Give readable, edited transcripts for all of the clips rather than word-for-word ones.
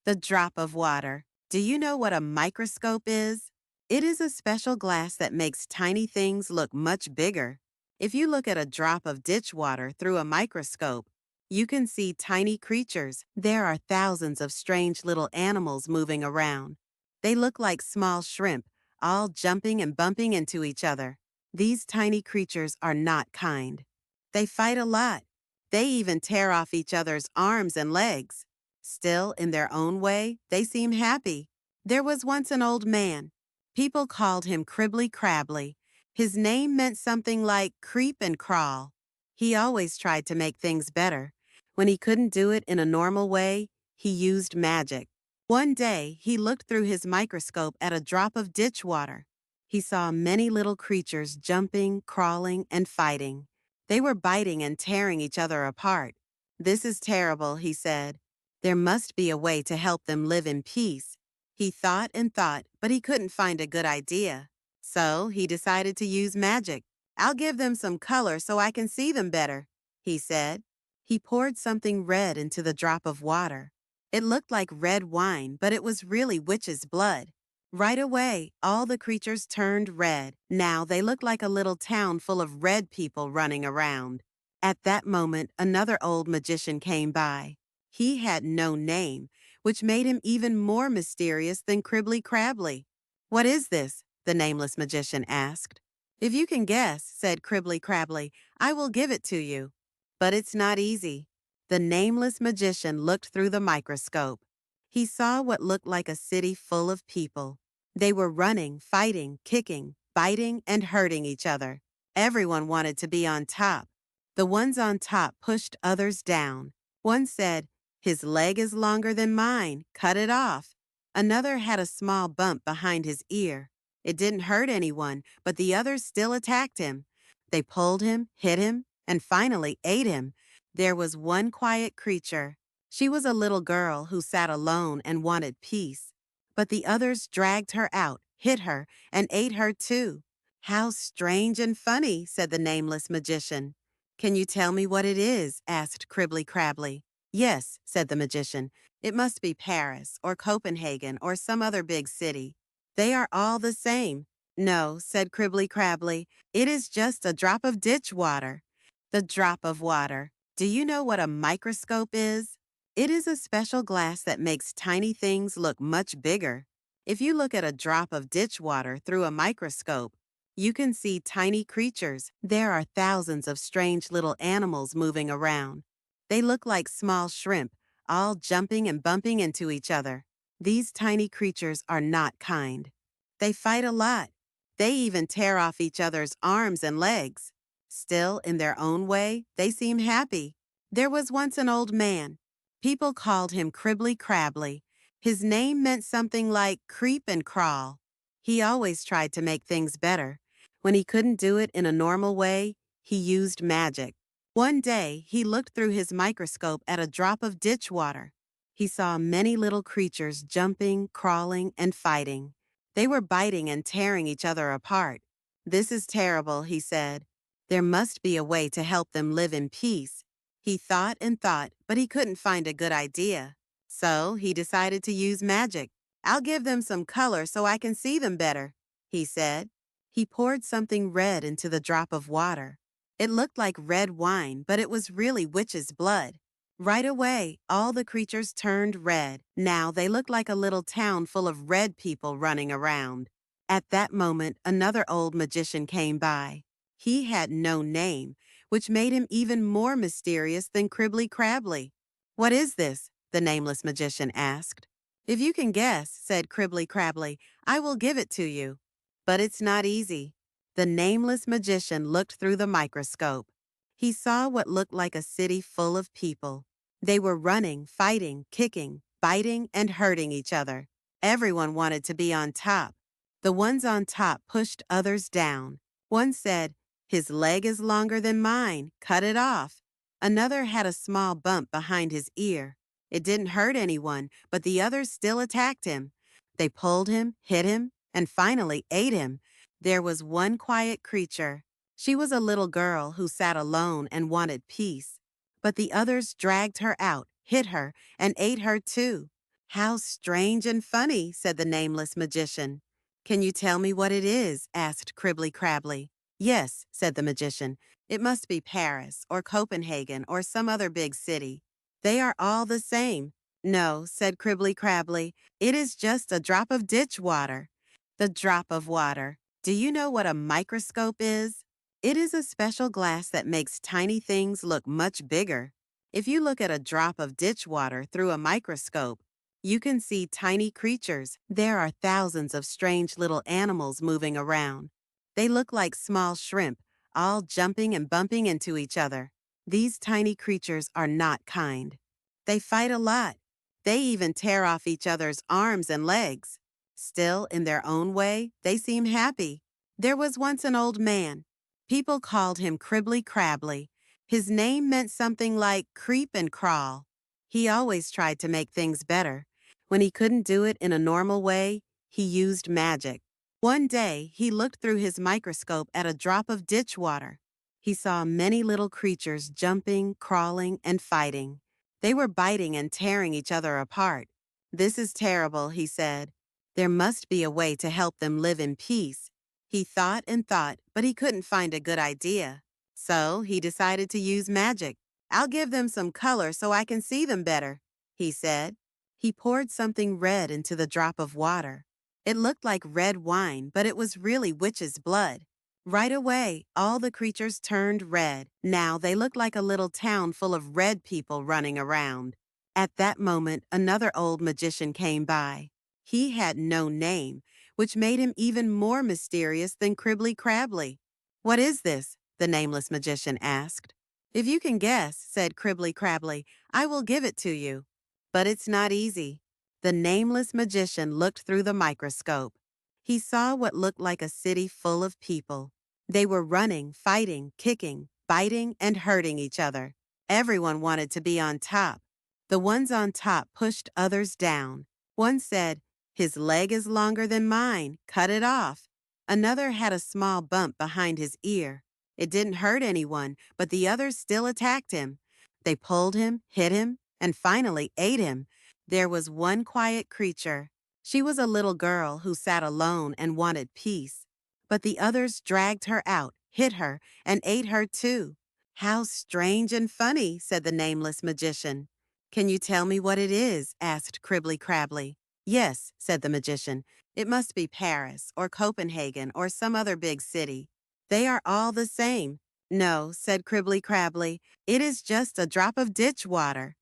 The drop of water. Do you know what a microscope is? It is a special glass that makes tiny things look much bigger. If you look at a drop of ditch water through a microscope, you can see tiny creatures. There are thousands of strange little animals moving around. They look like small shrimp, all jumping and bumping into each other. These tiny creatures are not kind. They fight a lot. They even tear off each other's arms and legs. Still, in their own way, they seem happy. There was once an old man. People called him Cribbley Crabbley. His name meant something like creep and crawl. He always tried to make things better. When he couldn't do it in a normal way, he used magic. One day, he looked through his microscope at a drop of ditch water. He saw many little creatures jumping, crawling, and fighting. They were biting and tearing each other apart. "This is terrible," he said. "There must be a way to help them live in peace." He thought and thought, but he couldn't find a good idea. So he decided to use magic. "I'll give them some color so I can see them better," he said. He poured something red into the drop of water. It looked like red wine, but it was really witch's blood. Right away, all the creatures turned red. Now they looked like a little town full of red people running around. At that moment, another old magician came by. He had no name, which made him even more mysterious than Cribbley Crabbley. "What is this?" the nameless magician asked. "If you can guess," said Cribbley Crabbley, "I will give it to you." But it's not easy. The nameless magician looked through the microscope. He saw what looked like a city full of people. They were running, fighting, kicking, biting, and hurting each other. Everyone wanted to be on top. The ones on top pushed others down. One said, "His leg is longer than mine. Cut it off." Another had a small bump behind his ear. It didn't hurt anyone, but the others still attacked him. They pulled him, hit him, and finally ate him. There was one quiet creature. She was a little girl who sat alone and wanted peace. But the others dragged her out, hit her, and ate her too. "How strange and funny," said the nameless magician. "Can you tell me what it is?" asked Cribbley Crabbley. "Yes," said the magician. "It must be Paris or Copenhagen or some other big city. They are all the same." "No," said Cribbley Crabbley. "It is just a drop of ditch water." The drop of water. Do you know what a microscope is? It is a special glass that makes tiny things look much bigger. If you look at a drop of ditch water through a microscope, you can see tiny creatures. There are thousands of strange little animals moving around. They look like small shrimp, all jumping and bumping into each other. These tiny creatures are not kind. They fight a lot. They even tear off each other's arms and legs. Still, in their own way, they seem happy. There was once an old man. People called him Cribbley Crabbley. His name meant something like creep and crawl. He always tried to make things better. When he couldn't do it in a normal way, he used magic. One day, he looked through his microscope at a drop of ditch water. He saw many little creatures jumping, crawling, and fighting. They were biting and tearing each other apart. "This is terrible," he said. "There must be a way to help them live in peace." He thought and thought, but he couldn't find a good idea. So he decided to use magic. "I'll give them some color so I can see them better," he said. He poured something red into the drop of water. It looked like red wine, but it was really witch's blood. Right away, all the creatures turned red. Now they looked like a little town full of red people running around. At that moment, another old magician came by. He had no name, which made him even more mysterious than Cribbley Crabbley. "What is this?" the nameless magician asked. "If you can guess," said Cribbley Crabbley, "I will give it to you." But it's not easy. The nameless magician looked through the microscope. He saw what looked like a city full of people. They were running, fighting, kicking, biting, and hurting each other. Everyone wanted to be on top. The ones on top pushed others down. One said, "His leg is longer than mine. Cut it off." Another had a small bump behind his ear. It didn't hurt anyone, but the others still attacked him. They pulled him, hit him, and finally ate him. There was one quiet creature. She was a little girl who sat alone and wanted peace. But the others dragged her out, hit her, and ate her too. How strange and funny, said the nameless magician. Can you tell me what it is? Asked Cribbley Crabbley. Yes, said the magician. It must be Paris or Copenhagen or some other big city. They are all the same. No, said Cribbley Crabbley. It is just a drop of ditch water. The drop of water. Do you know what a microscope is? It is a special glass that makes tiny things look much bigger. If you look at a drop of ditch water through a microscope, you can see tiny creatures. There are thousands of strange little animals moving around. They look like small shrimp, all jumping and bumping into each other. These tiny creatures are not kind. They fight a lot. They even tear off each other's arms and legs. Still, in their own way, they seem happy. There was once an old man. People called him Cribbley Crabbley. His name meant something like creep and crawl. He always tried to make things better. When he couldn't do it in a normal way, he used magic. One day, he looked through his microscope at a drop of ditch water. He saw many little creatures jumping, crawling, and fighting. They were biting and tearing each other apart. This is terrible, he said. There must be a way to help them live in peace. He thought and thought, but he couldn't find a good idea. So he decided to use magic. I'll give them some color so I can see them better, he said. He poured something red into the drop of water. It looked like red wine, but it was really witch's blood. Right away, all the creatures turned red. Now they looked like a little town full of red people running around. At that moment, another old magician came by. He had no name, which made him even more mysterious than Cribbley Crabbley. What is this? The nameless magician asked. If you can guess, said Cribbley Crabbley, I will give it to you. But it's not easy. The nameless magician looked through the microscope. He saw what looked like a city full of people. They were running, fighting, kicking, biting, and hurting each other. Everyone wanted to be on top. The ones on top pushed others down. One said, "His leg is longer than mine. Cut it off." Another had a small bump behind his ear. It didn't hurt anyone, but the others still attacked him. They pulled him, hit him, and finally ate him. There was one quiet creature. She was a little girl who sat alone and wanted peace. But the others dragged her out, hit her, and ate her too. How strange and funny, said the nameless magician. Can you tell me what it is? Asked Cribbley Crabbley. Yes, said the magician. It must be Paris or Copenhagen or some other big city. They are all the same. No, said Cribbley Crabbley. It is just a drop of ditch water.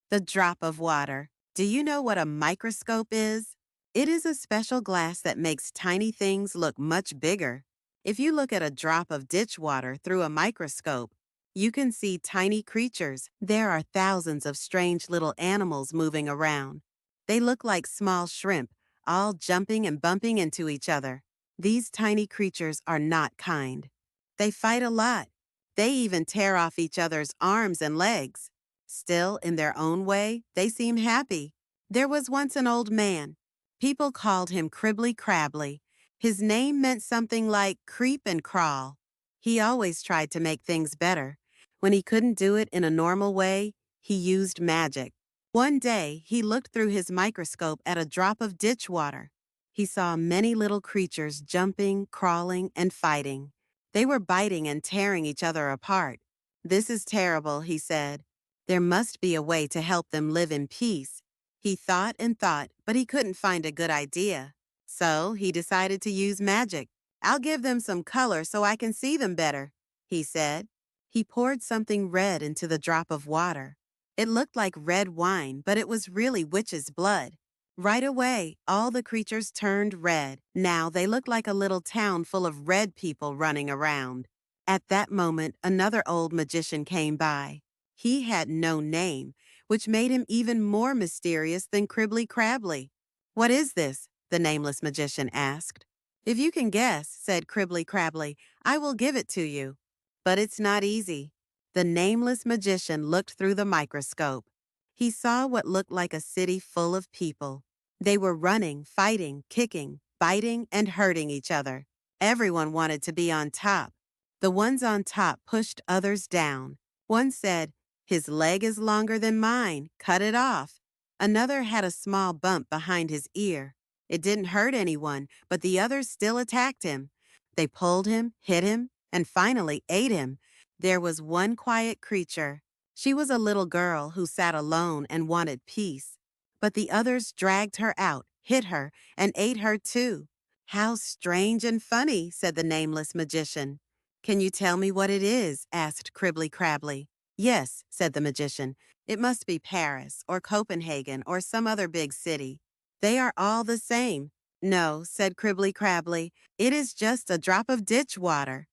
The drop of water. Do you know what a microscope is? It is a special glass that makes tiny things look much bigger. If you look at a drop of ditch water through a microscope, you can see tiny creatures. There are thousands of strange little animals moving around. They look like small shrimp, all jumping and bumping into each other. These tiny creatures are not kind. They fight a lot. They even tear off each other's arms and legs. Still, in their own way, they seem happy. There was once an old man. People called him Cribbley Crabbley. His name meant something like creep and crawl. He always tried to make things better. When he couldn't do it in a normal way, he used magic. One day, he looked through his microscope at a drop of ditch water. He saw many little creatures jumping, crawling, and fighting. They were biting and tearing each other apart. This is terrible, he said. There must be a way to help them live in peace. He thought and thought, but he couldn't find a good idea. So he decided to use magic. I'll give them some color so I can see them better, he said. He poured something red into the drop of water. It looked like red wine, but it was really witch's blood. Right away, all the creatures turned red. Now they looked like a little town full of red people running around. At that moment, another old magician came by. He had no name, which made him even more mysterious than Cribbley Crabbley. What is this? The nameless magician asked. If you can guess, said Cribbley Crabbley, I will give it to you. But it's not easy. The nameless magician looked through the microscope. He saw what looked like a city full of people. They were running, fighting, kicking, biting, and hurting each other. Everyone wanted to be on top. The ones on top pushed others down. One said, "His leg is longer than mine. Cut it off." Another had a small bump behind his ear. It didn't hurt anyone, but the others still attacked him. They pulled him, hit him, and finally ate him. There was one quiet creature. She was a little girl who sat alone and wanted peace. But the others dragged her out, hit her, and ate her too. How strange and funny, said the nameless magician. Can you tell me what it is? Asked Cribbley Crabbley. Yes, said the magician. It must be Paris or Copenhagen or some other big city. They are all the same. No, said Cribbley Crabbley. It is just a drop of ditch water.